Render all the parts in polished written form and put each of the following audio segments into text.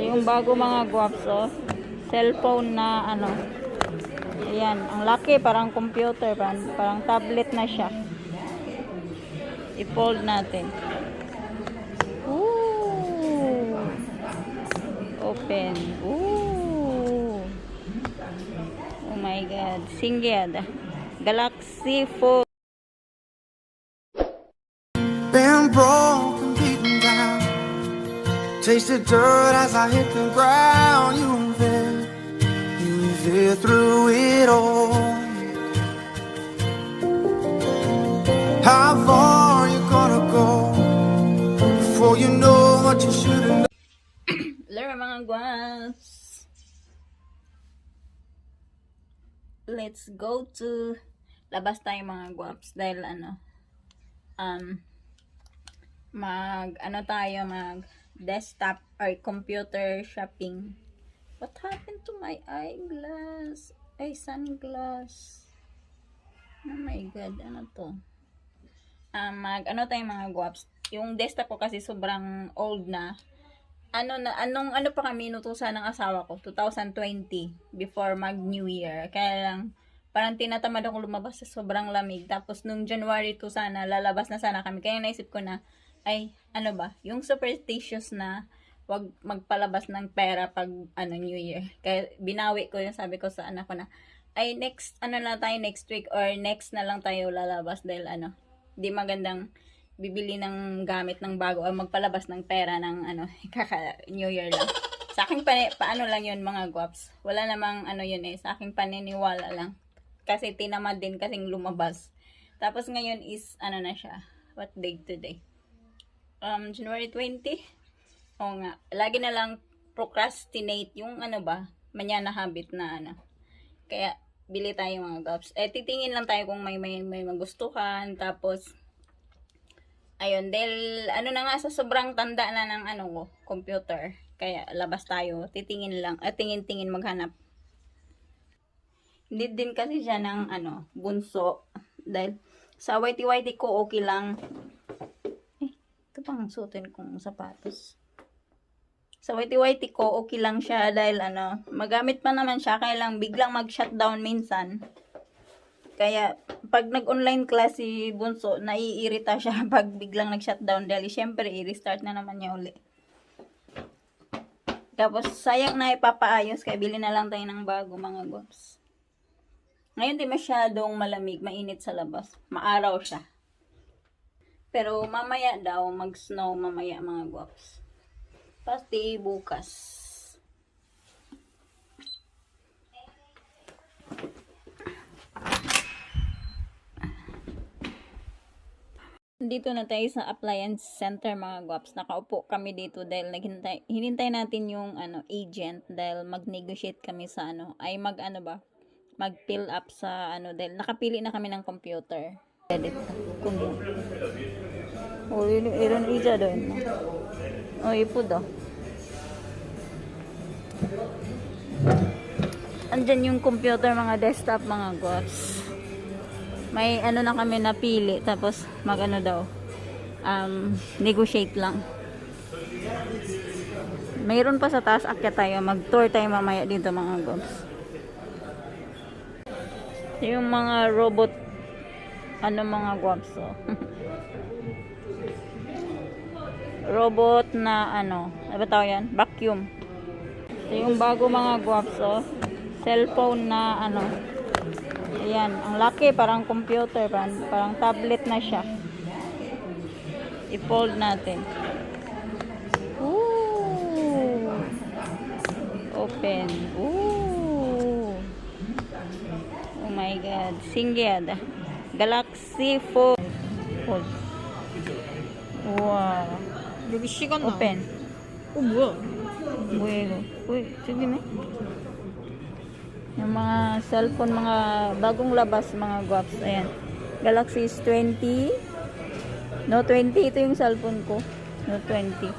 Yung bago mga guwaps, oh. Cellphone na ano. Ayan, ang laki, parang computer, parang tablet na siya. I-fold natin. Ooh. Open. Ooh. Oh my God. Singgada. Galaxy Fold. Been broken, beaten down, tasted dirt as I hit the ground. You've been through it all. How far you gonna go before you know what you should've known? Hello mga guwaps. Let's go to labas tayo mga guwaps dahil mag desktop or computer shopping. What happened to my eyeglass? Ay, sunglass. Oh my God, ano to? Tayo mga guwaps. Yung desktop ko kasi sobrang old na. Ano pa kami inutusan ng asawa ko? 2020, before mag New Year. Kaya lang, parang tinatamad akong lumabas sa sobrang lamig. Tapos, nung January 2 sana, lalabas na sana kami. Kaya naisip ko na, ay, ano ba, yung superstitious na, wag magpalabas ng pera pag, New Year. Kaya, binawi ko yung sabi ko sa anak ko na, ay, next week, or next na lang tayo lalabas. Dahil, di magandang, bibili ng gamit ng bago o magpalabas ng pera ng kaka New Year lang. Sa aking paano lang yun mga guwaps. Wala namang yun sa aking paniniwala lang. Kasi tinamad din kasing lumabas. Tapos ngayon is na siya. What day today? January 20? Oo nga. Lagi na lang procrastinate yung manyana habit na Kaya bili tayo mga guwaps. Titingin lang tayo kung may magustuhan. Tapos ayun, dahil na nga sa sobrang tanda na ng ko, computer. Kaya labas tayo, titingin lang, tingin-tingin maghanap. Hindi din kasi siya ng bunso. Dahil sa whitey-whitey ko okay lang. Ito pang suotin kong sapatos. Sa whitey-whitey ko okay lang siya dahil magamit pa naman siya, kaya lang biglang mag-shutdown minsan. Kaya, pag nag-online class si Bunso, naiirita siya pag biglang nag-shutdown dahil syempre, i-restart na naman niya uli. Tapos, sayang na ipapaayos, kaya bili na lang tayo ng bago mga guwaps. Ngayon, di masyadong malamig, mainit sa labas. Maaraw siya. Pero, mamaya daw, mag-snow mamaya mga guwaps. Pati bukas. Dito na tayo sa appliance center mga guwaps. Nakaupo kami dito dahil hinintay natin yung agent dahil mag-negotiate kami sa mag-fill up sa dahil nakapili na kami ng computer. Edit. Kumo. Oh, iron ija doon. Oh, ipo daw. Andyan yung computer mga desktop mga guwaps. May na kami napili tapos daw negotiate lang. Mayroon pa sa taas, akyat tayo, mag-tour tayo mamaya dito mga guwaps. Yung mga robot mga guwaps robot na ano ba tawag yan? Vacuum. Yung bago mga guwaps cellphone na ayan, ang laki, parang computer, parang tablet na siya. I-fold natin. Ooh. Open. Ooh. Oh my God. Singgada. Galaxy Fold. Wow. 여기 시간 나와. Open. 뭐야? Uy, uy, sige na. Yung mga cellphone, mga bagong labas, mga guwaps. Ayan. Galaxy S20. Note 20. Ito yung cellphone ko. Note 20.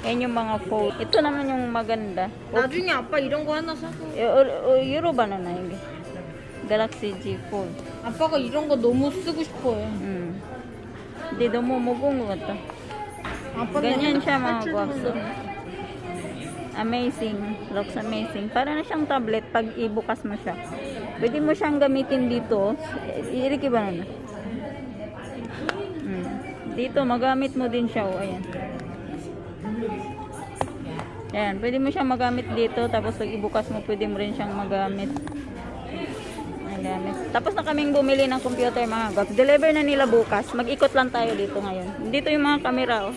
Ayan yung mga phone. Ito naman yung maganda. 나중에 아빠 이런 거 하나 사서. Euro ba na yun? Galaxy G Fold. 아빠가 이런 거 너무 쓰고 싶어해. Hindi daw mo mugong ito. 아빠는 Ganyan siya mga 할 줄은 guwaps. 몰라. Amazing. Looks amazing. Para na siyang tablet pag ibukas mo siya. Pwede mo siyang gamitin dito. Iriki ba na? Dito, magamit mo din siya. Oh, ayan. Ayan. Pwede mo siyang magamit dito. Tapos pag ibukas mo, pwede mo rin siyang magamit. Tapos na kaming bumili ng computer mga gops. Deliver na nila bukas. Mag-ikot lang tayo dito ngayon. Dito yung mga camera. Oh.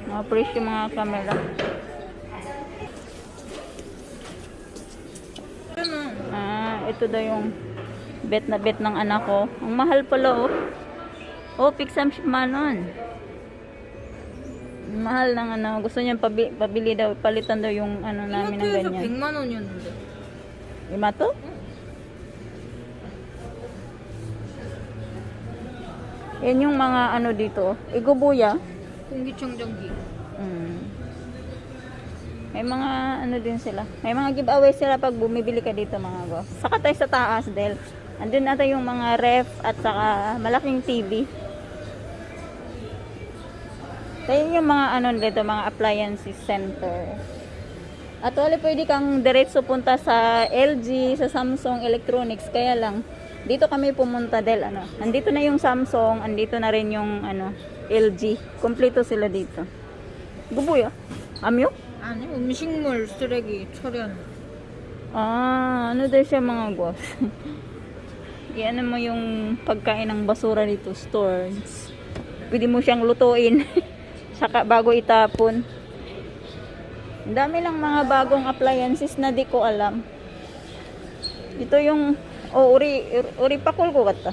Mga fresh yung mga camera. Ito daw yung bet na bet ng anak ko. Ang mahal pala oh. Oh, Pixam Manon. Mahal ng ano. Gusto niya pabili daw. Palitan daw yung ano namin ng 이마트에서 ganyan. 100만 원이었는데. Lima to? Yan yung mga ano dito. Igubuya. 공기청정기. May mga ano din sila. May mga giveaway sila pag bumibili ka dito mga go. Saka tayo sa taas dahil andun nata yung mga ref at saka malaking TV. Tayo yung mga ano dito, mga appliances center. At wala pwede kang diretso punta sa LG, sa Samsung Electronics. Kaya lang, dito kami pumunta dahil ano, andito na yung Samsung, andito na rin yung ano, LG. Kompleto sila dito. Gubuya? Amyo? 아니, 음식물 쓰레기 처리하는. Ano daw siya mga boss? Iyan mo yung pagkain ng basura dito, stores. Pwede mo siyang lutuin. Saka bago itapon. Ang dami lang mga bagong appliances na di ko alam. Ito yung uri pakul ko kata.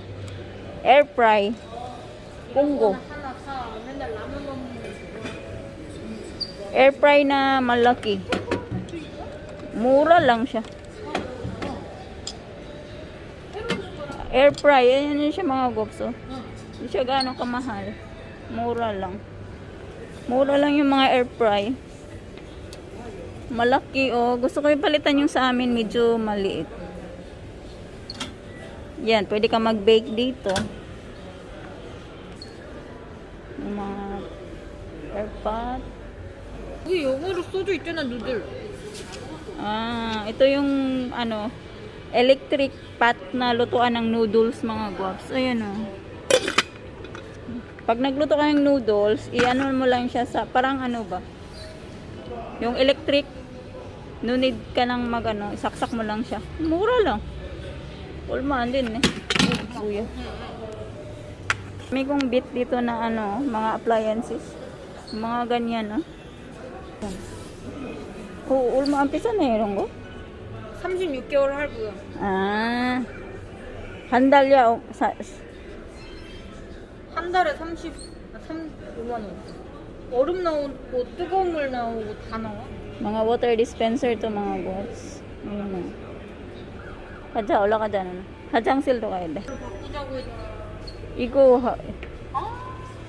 Air fry. Punggo. 하나 사. 맨날 라면 먹는 거. Air fry na malaki. Mura lang siya. Air fry, ayan yun siya mga gops. Oh. Hindi siya gano'ng kamahal. Mura lang. Mura lang yung mga air fry. Malaki oh. Gusto ko ipalitan yung sa amin. Medyo maliit. Yan. Pwede ka mag-bake dito. Yung mga air pot. 여기 요거로 써져 있잖아, 누들. Ito yung ano, electric pot na lutuan ng noodles mga guwaps. Ayan oh. Pag nagluto ka ng noodles, i-ano mo lang siya sa, parang ano ba? Yung electric, no need ka nang mag-ano, isaksak mo lang siya. Mura lang. Ulmaan din eh. Buya. May kong bit dito na ano, mga appliances. Mga ganyan oh. 얼마 안 비싸네 이런 거? 36개월 할부요. 한 달이야. 한 달에 35만 원. 얼음 나오고 뜨거운 물 나오고 다 나와. mga water dispenser to mga boss. Ayun na. 가자 올라가자 나. 화장실도 가야 돼. 바꾸자고 했잖아. 이거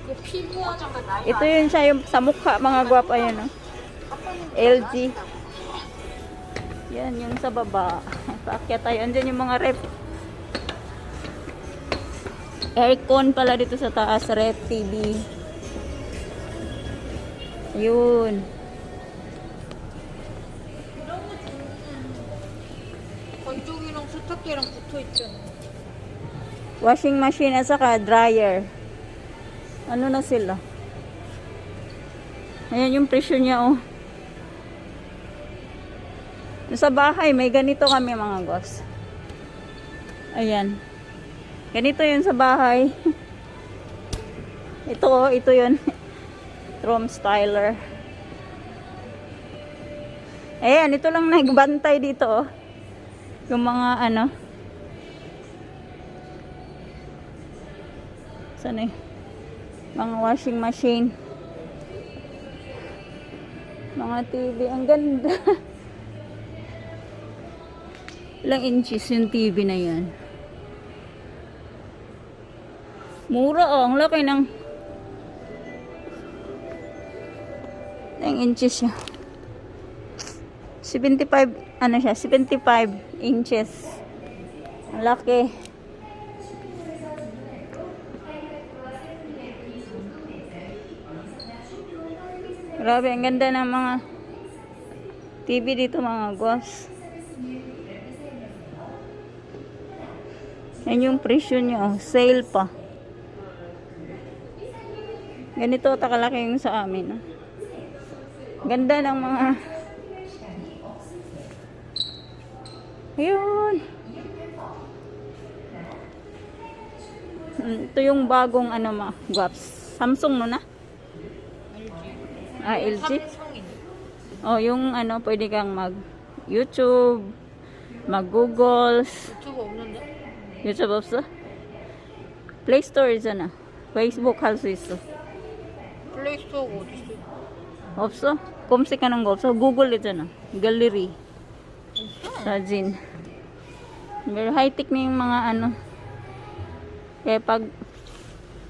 그 피부 화장가 나이. ito yun siya yung sa mukha mga guwap ayun oh. LG. Yan yung sa baba. Paakyat tayo. Andyan yung mga ref. Aircon pala dito sa taas. Ref TV. Yun. 건조기랑 세탁기랑 붙어 있잖아. Washing machine at saka dryer. Ano na sila? Ayan yung presyo niya oh. Sa bahay, may ganito kami mga boss. Ayan. Ganito yun sa bahay. Ito oh, ito yun. Room styler. Ayan, ito lang nagbantay dito oh. Yung mga ano. Saan eh? Mga washing machine. Mga TV. Ang ganda. Ilang inches yung TV na yan. Mura oh. Ang laki ng ilang inches siya. 75 ano siya? 75 inches. Ang laki. Grabe, ang ganda ng mga TV dito mga guys. Yan yung presyo niya, oh. Sale pa. Ganito takalaki yung sa amin. Ah. Ganda ng mga... Ayun. Ito yung bagong ano ma, guaps. Samsung no na? Ah, LG. 삼성이. Oh, yung ano, pwede kang mag YouTube, mag Google. 유튜브 없는데? YouTube 없어? Play Store 있잖아. Facebook 할 수 있어. 플레이스토어가 어디 있어? 없어? 검색하는 거 없어? Google 있잖아. Gallery. Sajin. Very high-tech na yung mga ano. Kaya pag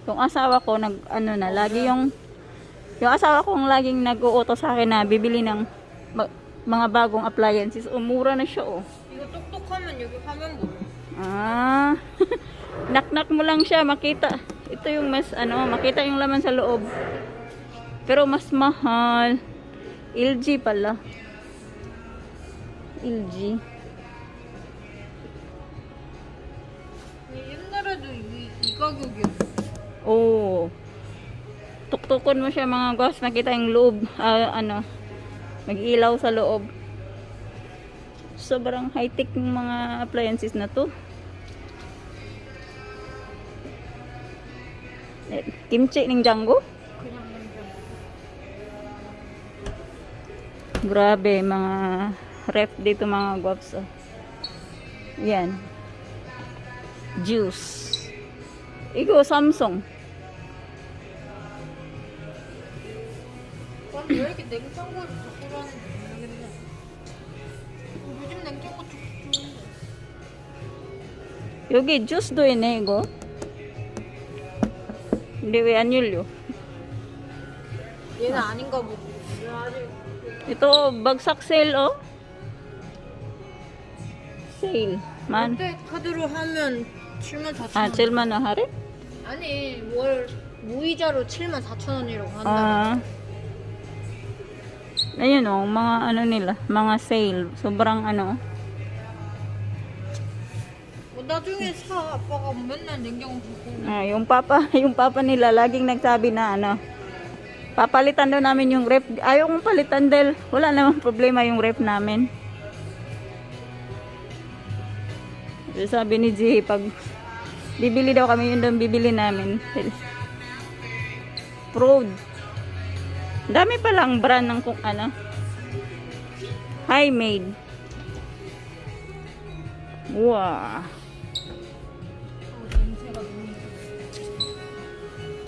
yung asawa ko nag ano na, lagi yung asawa ko ang laging nag-uutos sa akin na bibili ng mga bagong appliances. Mura na siya oh. 이거 똑똑하면 여기 화면 보여. Ah. Knock-knock mo lang siya, makita. Ito yung mas ano, makita yung laman sa loob. Pero mas mahal. LG pala. LG. 옛날에도 이 가격이었어. Oh. Tuktukon mo siya mga guys, makita yung loob, ano, mag-ilaw sa loob. Sobrang high-tech yung mga appliances na to. Kimchi ning Django. 그냥 냉장. Grabe, mga ref dito mga guaps. Oh. Yan. Juice. Ikaw, Samsung. 아니 왜 이렇게 냉장고를 자꾸 하는지 모르겠네. 요즘 냉장고 좋은데. 여기 juice도 있네, 이거. 근데 왜 안 열려? 얘는 아닌가 보지. 얘 아직 Ito, bagsak sale, oh. Sale. Man. 롯데 카드로 하면 74,000원. Ah, 7만 원 할인? 아니 월 무이자로 74,000원이라고 한다. Ah. Ayun oh, mga ano nila, mga sale. Sobrang ano. 나중에 사. 아빠가 맨날 냉장고 갖고 오면. Ah, yung papa nila laging nagsabi na ano, papalitan daw namin yung ref. Ayaw kong palitan dahil wala namang problema yung ref namin. Sabi ni G, pag bibili daw kami, yun daw bibili namin. Proud. Dami palang brand ng kung ano. High-made. Wow.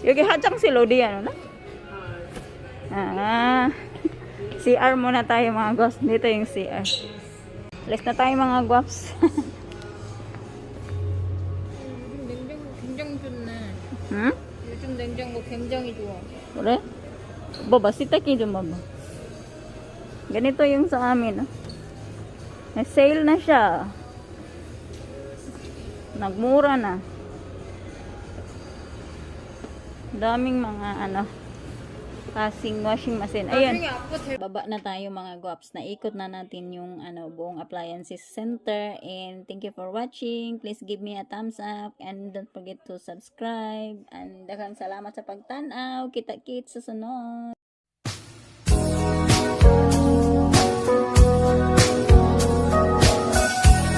여기 화장실 어디야, no? Ah. CR muna tayo mga guys. Dito yung CR. Let's na tayo mga guaps. 요즘 냉장고 굉장히 좋네. Hmm? 요즘 냉장고 굉장히 좋아. Kore? Baba, sitaki dun baba. Ganito yung sa amin. Oh. May sale na siya. Nagmura na. Daming mga ano, kasing washing machine. Ayun. 나중에 아빠 될 Baba na tayo mga guaps. Naikot na natin yung ano, buong appliances center. And thank you for watching. Please give me a thumbs up. And don't forget to subscribe. And daghang salamat sa pagtanaw. Kita-kits sa sunod.